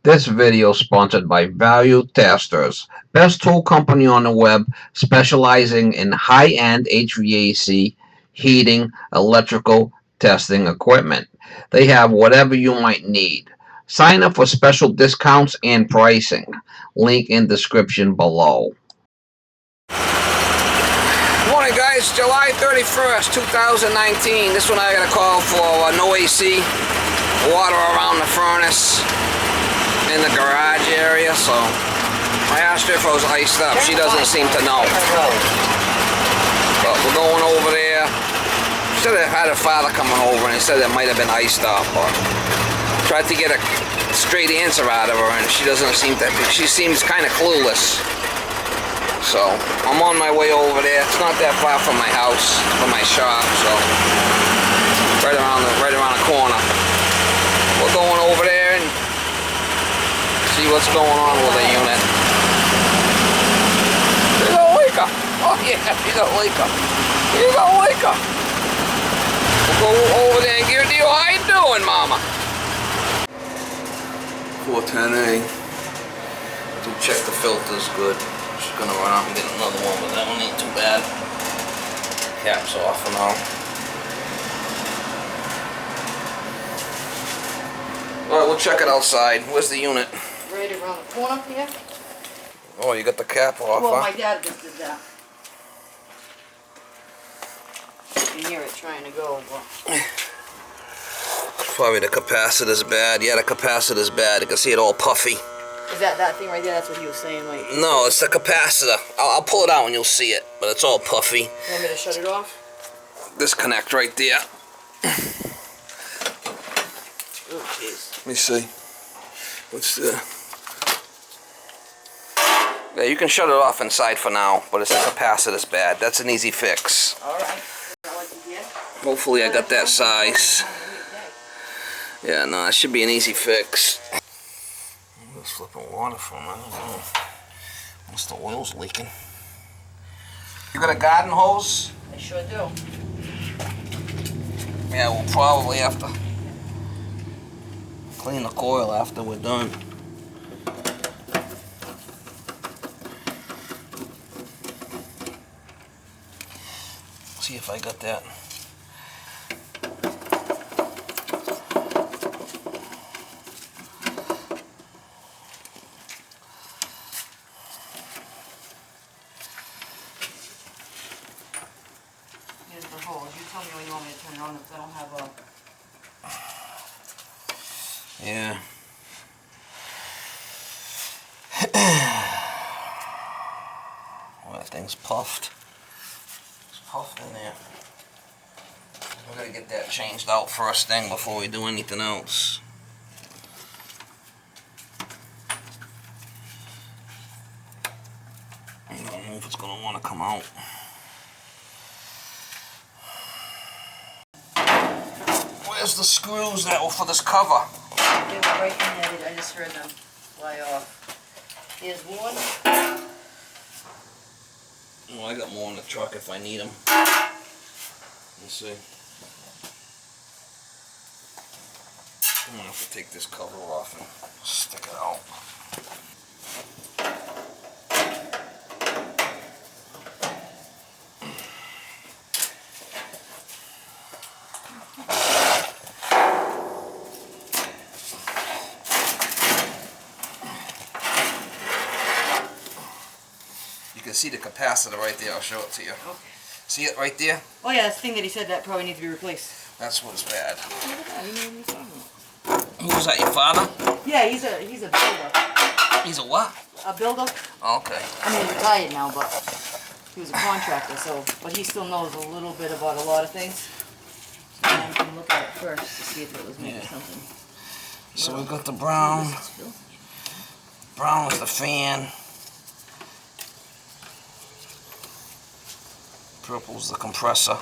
This video is sponsored by Value Testers, best tool company on the web specializing in high-end HVAC, heating, electrical testing equipment. They have whatever you might need. Sign up for special discounts and pricing. Link in description below. Morning guys, July 31st, 2019. This one I got a call for no AC, water around the furnace in the garage area, so I asked her if it was iced up. She doesn't seem to know. But we're going over there. She said I had her father coming over and he said it might have been iced up, but tried to get a straight answer out of her and she doesn't seem to, she seems kind of clueless. So I'm on my way over there. It's not that far from my house, from my shop, so right around the corner. We're going over there and see what's going on with the unit. She's a leaker. Oh yeah, she's a leaker. She's a leaker. We'll go over there and give it to you. How you doing, Mama? 410A. To check the filters good. Just gonna run out and get another one, but that one ain't too bad. Cap's off and all. Alright, we'll check it outside. Where's the unit? Right around the corner here. Oh, you got the cap off, Well, huh? my dad just did that. You can hear it trying to go, but... Probably the capacitor's bad. Yeah, the capacitor's bad. You can see it all puffy. Is that thing right there? That's what he was saying, like... No, it's the capacitor. I'll pull it out and you'll see it, but it's all puffy. You want me to shut it off? Disconnect right there. Oh, jeez. Let me see. What's the... Yeah, you can shut it off inside for now, but it's the capacitor's bad. That's an easy fix. Alright. What you get? Hopefully I got that size. Yeah, no, that should be an easy fix. Where's flipping water from? I don't know. Unless the oil's leaking. You got a garden hose? I sure do. Yeah, we'll probably have to clean the coil after we're done. See if I got that. Here's the hose. You tell me when you want me to turn it on if I don't have a... Yeah. Well, that thing's puffed. It's puffed in there. We gotta get that changed out first thing before we do anything else. I don't know if it's gonna want to come out. Where's the screws that were for this cover? They were right in there. I just heard them fly off. Here's one. Oh, I got more in the truck if I need them. Let's see. I'm gonna have to take this cover off and stick it out. You can see the capacitor right there. I'll show it to you. Okay. See it right there? Oh yeah, this thing that he said that probably needs to be replaced. That's what's bad. Oh, look at that. He knew what he was talking about. Who was that, your father? Yeah, he's a builder. He's a what? A builder? Oh, okay. I mean, he's retired now, but he was a contractor, so, but he still knows a little bit about a lot of things. So I can look at it first to see if it was maybe something. So we got the brown. Brown is the fan. Purple's the compressor.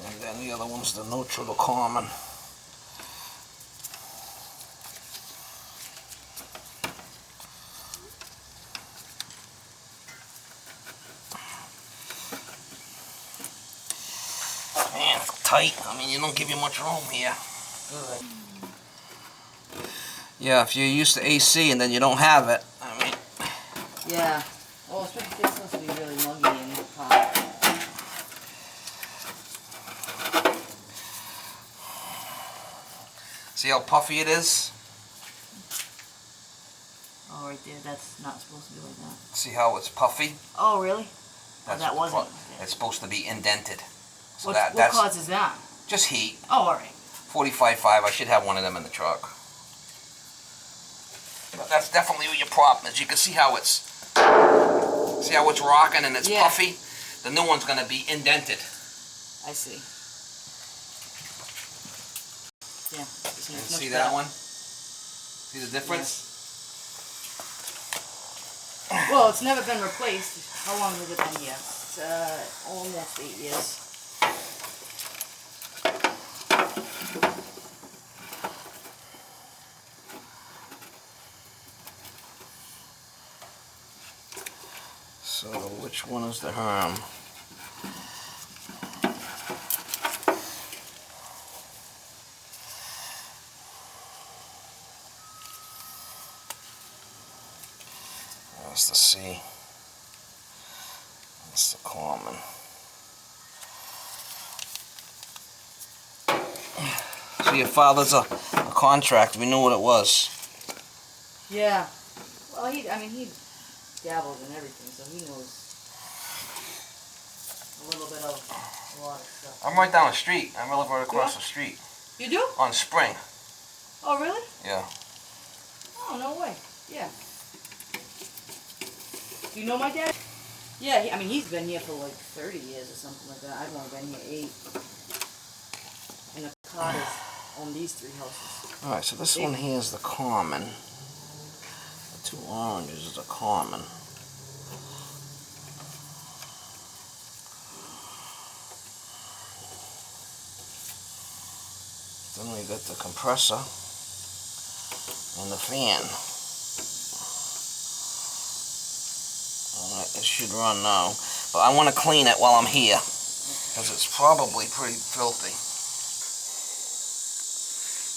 And then the other one's the neutral, the common. Man, it's tight. I mean, you don't give you much room here. Good. Yeah, if you're used to AC and then you don't have it, I mean. Yeah. Oh, it's supposed to be really muggy and hot. See how puffy it is? Oh, right there. That's not supposed to be like that. See how it's puffy? Oh, really? That's that wasn't. It's supposed to be indented. So What that's causes that? just heat. Oh, all right. 45.5. I should have one of them in the truck. But that's definitely your problem is. You can see how it's rocking and it's puffy. The new one's going to be indented. I see. Yeah. See that one? See the difference? Yeah. Well, it's never been replaced. How long has it been here? It's almost 8 years. So, which one is the harm? That's the C. That's the common. So your father's a contract. We knew what it was. Yeah. Well, he dabbles in everything, so he knows a little bit of a lot of stuff. I'm right down the street. I live right across the street. You do? On Spring. Oh, really? Yeah. Oh, no way. Yeah. Do you know my dad? Yeah, he's been here for like 30 years or something like that. I've only been here 8. And the Carters own these 3 houses. Alright, so this one here is the common. The 2 oranges is the common. Then we got the compressor and the fan. Alright, it should run now. But I want to clean it while I'm here, because it's probably pretty filthy.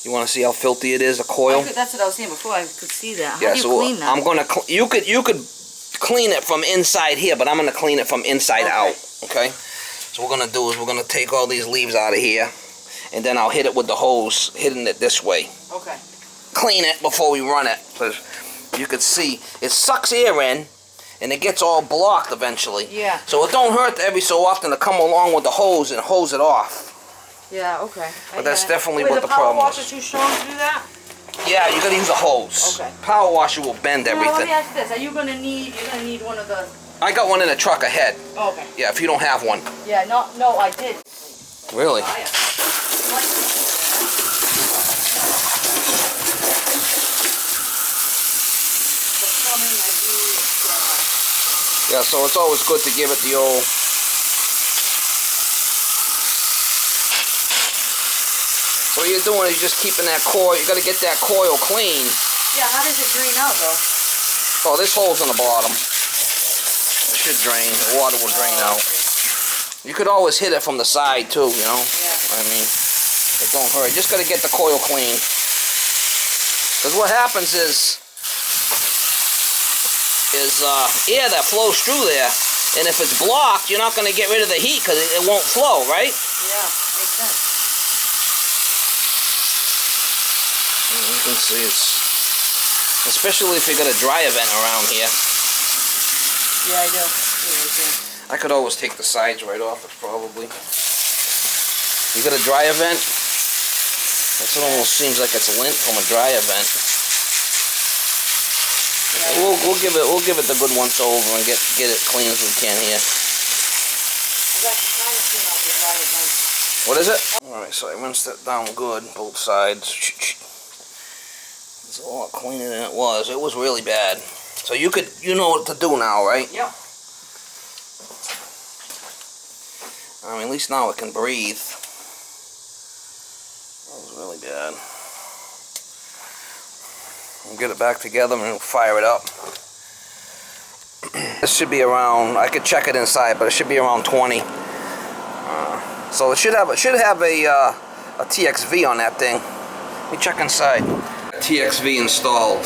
You want to see how filthy it is, a coil? That's what I was saying before. I could see that. How Yeah, do you so clean that? I'm gonna. You could clean it from inside here, but I'm gonna clean it from inside out. Okay. So what we're gonna do is we're gonna take all these leaves out of here, and then I'll hit it with the hose, hitting it this way. Okay. Clean it before we run it, because you can see it sucks air in, and it gets all blocked eventually. Yeah. So it don't hurt every so often to come along with the hose and hose it off. Yeah, okay. But that's definitely what the Is problem the power washer is. too strong to do that? Yeah, you gotta use a hose. Okay. Power washer will bend Well, let everything. me ask you this. You're gonna need one of the... I got one in the truck ahead. Oh, okay. Yeah, if you don't have one. Yeah, no, I did. Really? Yeah, so it's always good to give it the old... So what you're doing is you're just keeping that coil, you gotta get that coil clean. Yeah, how does it drain out though? Oh, this hole's on the bottom. It should drain, the water will drain out. You could always hit it from the side too, you know? Yeah. I mean, it don't hurt. You just gotta get the coil clean. Because what happens is air that flows through there, and if it's blocked, you're not gonna get rid of the heat because it won't flow, right? Yeah, makes sense. You can see it's, especially if you got a dryer vent around here. Yeah, I do. Yeah, I could always take the sides right off it, probably. You got a dryer vent? This almost seems like it's lint from a dryer vent. yeah. We'll give it the good once over and get it clean as we can here. What is it? All right, so I rinsed it down good, both sides. It's a lot cleaner than it was. It was really bad. So you know what to do now, right? Yep. I mean, at least now it can breathe. That was really bad. We'll get it back together and we'll fire it up. This should be around, I could check it inside, but it should be around 20. So it should have a TXV on that thing. Let me check inside. TXV installed.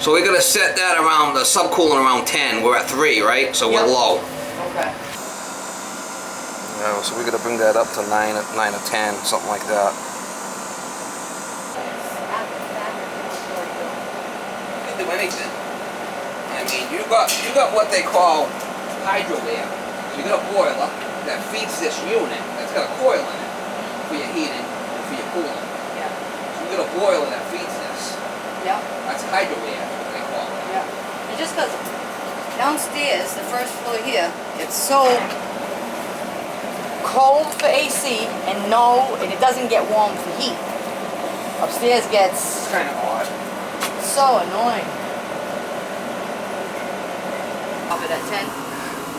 So we're gonna set that around the subcooling around 10. We're at 3, right? So we're low. Okay. Yeah, so we're gonna bring that up to 9 or 10, something like that. You can do anything. I mean, you got what they call hydro-air. So you got a boiler that feeds this unit that's got a coil in it for your heating and for your cooling. Yeah. So you got a boiler that feeds this. Yep. That's hydro-air, what they call it. Yeah. And just because downstairs, the first floor here, it's so cold for AC and it doesn't get warm for heat. Upstairs gets It's kind of odd. so annoying. Up it at 10.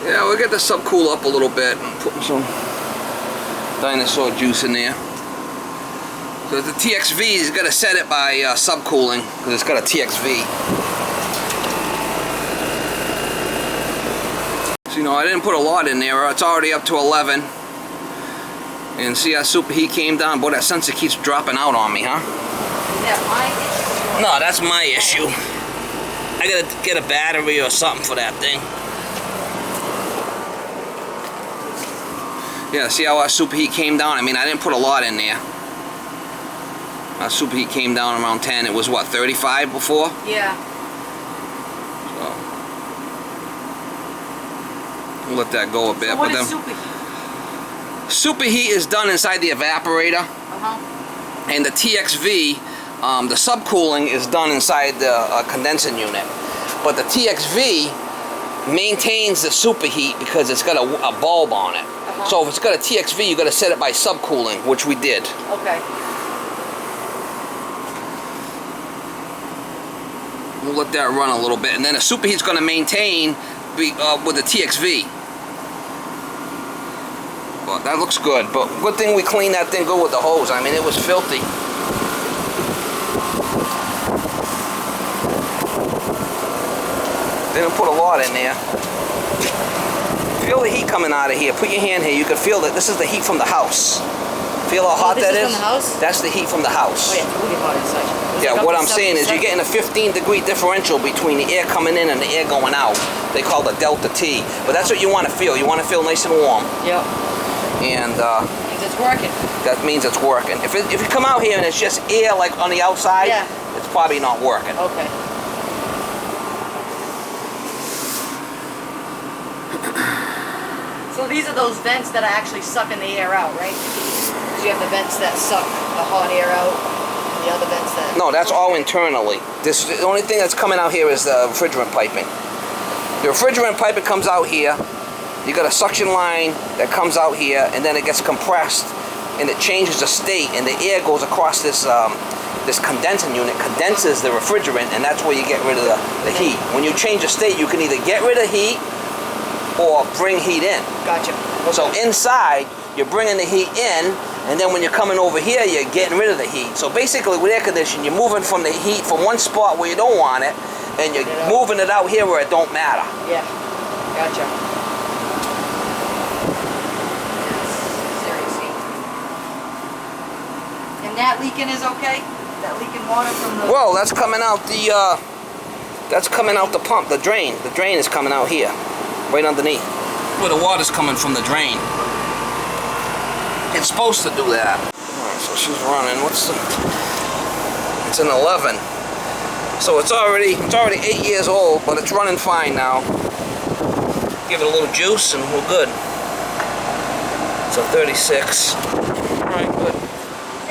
Yeah, we'll get the subcool up a little bit and put some dinosaur juice in there. So the TXV is going to set it by subcooling because it's got a TXV. So, you know, I didn't put a lot in there. It's already up to 11. And see how superheat came down? Boy, that sensor keeps dropping out on me, huh? Is that my issue? No, that's my issue. I gotta get a battery or something for that thing. Yeah, see how our superheat came down? I mean, I didn't put a lot in there. Our superheat came down around 10. It was what, 35 before? Yeah. So we'll let that go a bit. So what but is then superheat? superheat is done inside the evaporator, Uh-huh. and the TXV, the subcooling is done inside the condensing unit. But the TXV maintains the superheat because it's got a bulb on it. Uh-huh. So if it's got a TXV, you got to set it by subcooling, which we did. Okay. We'll let that run a little bit, and then the superheat's going to maintain with the TXV. But that looks good. But good thing we cleaned that thing good with the hose. I mean, it was filthy. Didn't put a lot in there. Feel the heat coming out of here. Put your hand here. You can feel that this is the heat from the house. Feel how hot that is? This is from the house? That's the heat from the house. Oh yeah, it's really hot inside. It's Yeah, like what up I'm to saying is 77. you're getting a 15-degree differential between the air coming in and the air going out. They call it delta T. But that's what you want to feel. You want to feel nice and warm. Yep. And Means it's working. that means it's working. If you come out here and it's just air like on the outside, Yeah. it's probably not working. Okay. So these are those vents that are actually sucking the air out, right? So you have the vents that suck the hot air out, and the other vents that... No, that's all internally. The only thing that's coming out here is the refrigerant piping. The refrigerant piping comes out here. You got a suction line that comes out here, and then it gets compressed, and it changes the state, and the air goes across this this condensing unit, condenses the refrigerant, and that's where you get rid of the heat. When you change the state, you can either get rid of heat or bring heat in. Gotcha. So inside, you're bringing the heat in, and then when you're coming over here, you're getting rid of the heat. So basically, with air conditioning, you're moving from the heat from one spot where you don't want it, and you're moving it out here where it don't matter. Yeah. Gotcha. Seriously. And that leaking is okay? That leaking water from the... Well, that's coming out the pump, the drain. The drain is coming out here, right underneath. Where the water's coming from the drain. It's supposed to do that. Alright, so she's running. It's an 11. So it's already 8 years old, but it's running fine now. Give it a little juice and we're good. It's a 36. Alright, good.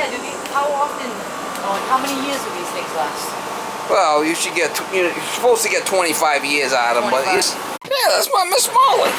Yeah, how often, how many years do these things last? Well, you're supposed to get 25 years out of them, but 25. yeah, that's my Miss Molly.